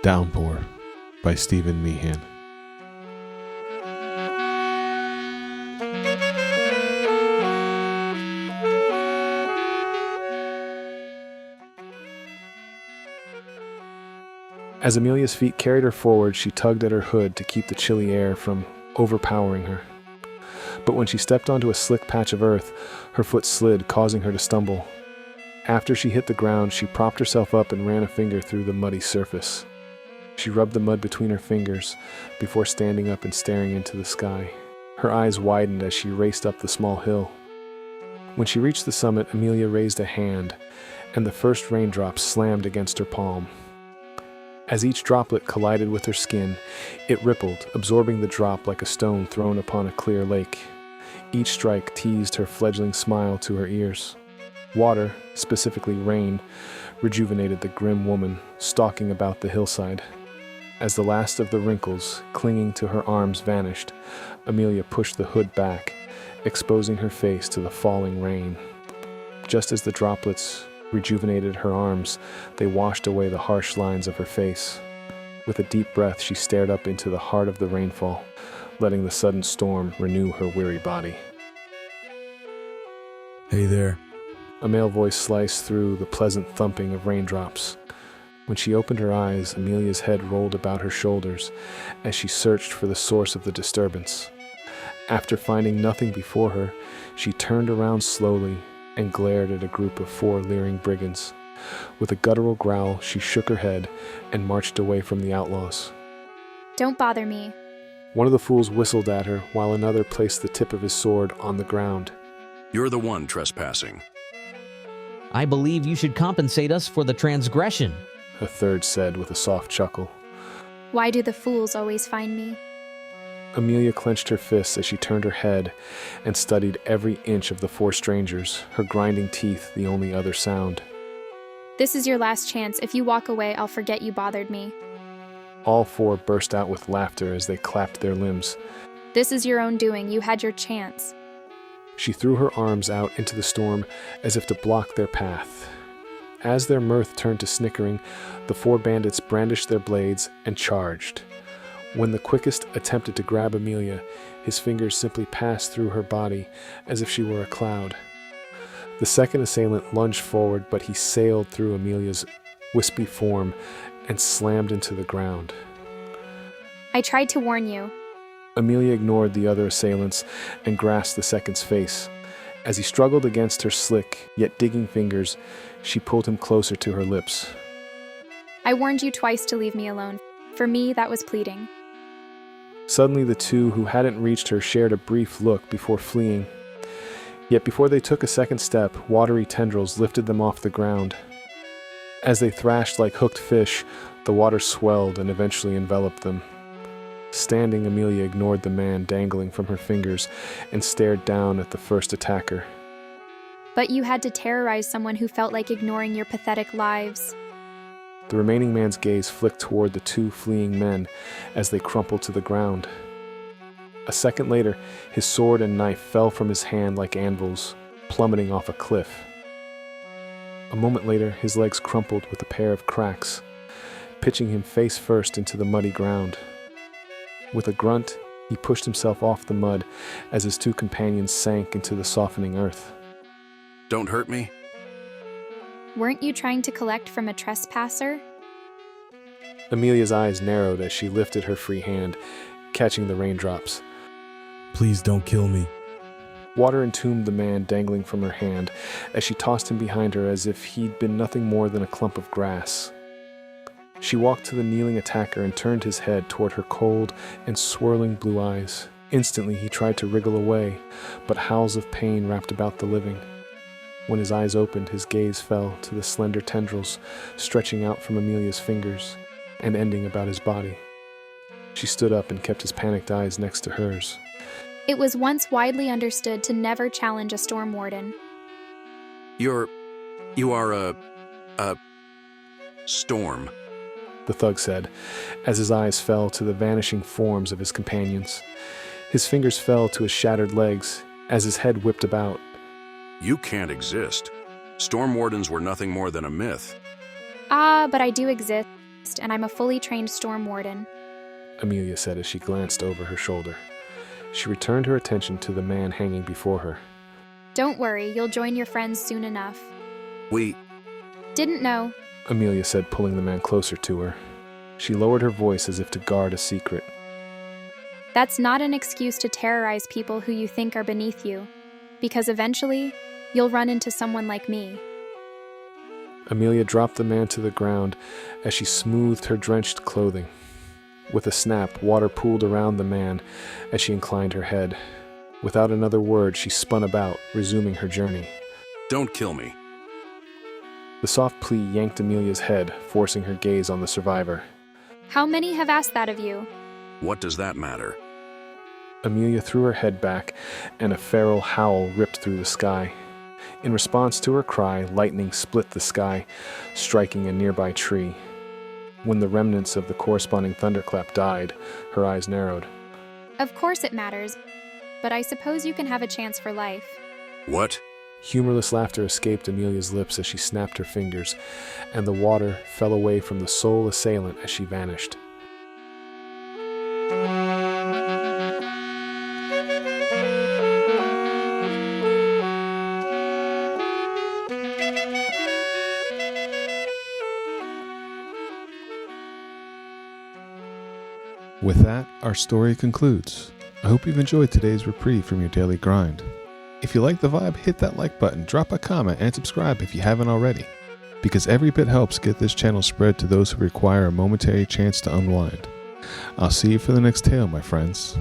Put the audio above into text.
Downpour by Stephen Meehan. As Amelia's feet carried her forward, she tugged at her hood to keep the chilly air from overpowering her. But when she stepped onto a slick patch of earth, her foot slid, causing her to stumble. After she hit the ground, she propped herself up and ran a finger through the muddy surface. She rubbed the mud between her fingers before standing up and staring into the sky. Her eyes widened as she raced up the small hill. When she reached the summit, Amelia raised a hand, and the first raindrops slammed against her palm. As each droplet collided with her skin, it rippled, absorbing the drop like a stone thrown upon a clear lake. Each strike teased her fledgling smile to her ears. Water, specifically rain, rejuvenated the grim woman stalking about the hillside. As the last of the wrinkles clinging to her arms vanished, Amelia pushed the hood back, exposing her face to the falling rain. Just as the droplets rejuvenated her arms, they washed away the harsh lines of her face. With a deep breath, she stared up into the heart of the rainfall, letting the sudden storm renew her weary body. Hey there. A male voice sliced through the pleasant thumping of raindrops. When she opened her eyes, Amelia's head rolled about her shoulders as she searched for the source of the disturbance. After finding nothing before her, she turned around slowly and glared at a group of 4 leering brigands. With a guttural growl, she shook her head and marched away from the outlaws. Don't bother me. One of the fools whistled at her, while another placed the tip of his sword on the ground. You're the one trespassing. I believe you should compensate us for the transgression, A third said with a soft chuckle. Why do the fools always find me? Amelia clenched her fists as she turned her head and studied every inch of the 4 strangers, her grinding teeth the only other sound. This is your last chance. If you walk away, I'll forget you bothered me. All 4 burst out with laughter as they clapped their limbs. This is your own doing. You had your chance. She threw her arms out into the storm as if to block their path. As their mirth turned to snickering, the 4 bandits brandished their blades and charged. When the quickest attempted to grab Amelia, his fingers simply passed through her body as if she were a cloud. The second assailant lunged forward, but he sailed through Amelia's wispy form and slammed into the ground. I tried to warn you. Amelia ignored the other assailants and grasped the second's face. As he struggled against her slick, yet digging fingers, she pulled him closer to her lips. I warned you twice to leave me alone. For me, that was pleading. Suddenly, the 2 who hadn't reached her shared a brief look before fleeing. Yet before they took a second step, watery tendrils lifted them off the ground. As they thrashed like hooked fish, the water swelled and eventually enveloped them. Standing, Amelia ignored the man dangling from her fingers and stared down at the first attacker. But you had to terrorize someone who felt like ignoring your pathetic lives. The remaining man's gaze flicked toward the 2 fleeing men as they crumpled to the ground. A second later, his sword and knife fell from his hand like anvils, plummeting off a cliff. A moment later, his legs crumpled with a pair of cracks, pitching him face first into the muddy ground. With a grunt, he pushed himself off the mud as his 2 companions sank into the softening earth. Don't hurt me. Weren't you trying to collect from a trespasser? Amelia's eyes narrowed as she lifted her free hand, catching the raindrops. Please don't kill me. Water entombed the man dangling from her hand as she tossed him behind her as if he'd been nothing more than a clump of grass. She walked to the kneeling attacker and turned his head toward her cold and swirling blue eyes. Instantly, he tried to wriggle away, but howls of pain wrapped about the living. When his eyes opened, his gaze fell to the slender tendrils stretching out from Amelia's fingers and ending about his body. She stood up and kept his panicked eyes next to hers. It was once widely understood to never challenge a storm warden. You are a storm. The thug said, as his eyes fell to the vanishing forms of his companions. His fingers fell to his shattered legs as his head whipped about. You can't exist. Storm wardens were nothing more than a myth. But I do exist. next, and I'm a fully trained storm warden. Amelia said as she glanced over her shoulder. She returned her attention to the man hanging before her. Don't worry, you'll join your friends soon enough. We... Didn't know. Amelia said, pulling the man closer to her. She lowered her voice as if to guard a secret. That's not an excuse to terrorize people who you think are beneath you, because eventually, you'll run into someone like me. Amelia dropped the man to the ground as she smoothed her drenched clothing. With a snap, water pooled around the man as she inclined her head. Without another word, she spun about, resuming her journey. Don't kill me. The soft plea yanked Amelia's head, forcing her gaze on the survivor. How many have asked that of you? What does that matter? Amelia threw her head back, and a feral howl ripped through the sky. In response to her cry, lightning split the sky, striking a nearby tree. When the remnants of the corresponding thunderclap died, her eyes narrowed. Of course it matters, but I suppose you can have a chance for life. What? Humorless laughter escaped Amelia's lips as she snapped her fingers, and the water fell away from the sole assailant as she vanished. With that, our story concludes. I hope you've enjoyed today's reprieve from your daily grind. If you like the vibe, hit that like button, drop a comment, and subscribe if you haven't already, because every bit helps get this channel spread to those who require a momentary chance to unwind. I'll see you for the next tale, my friends.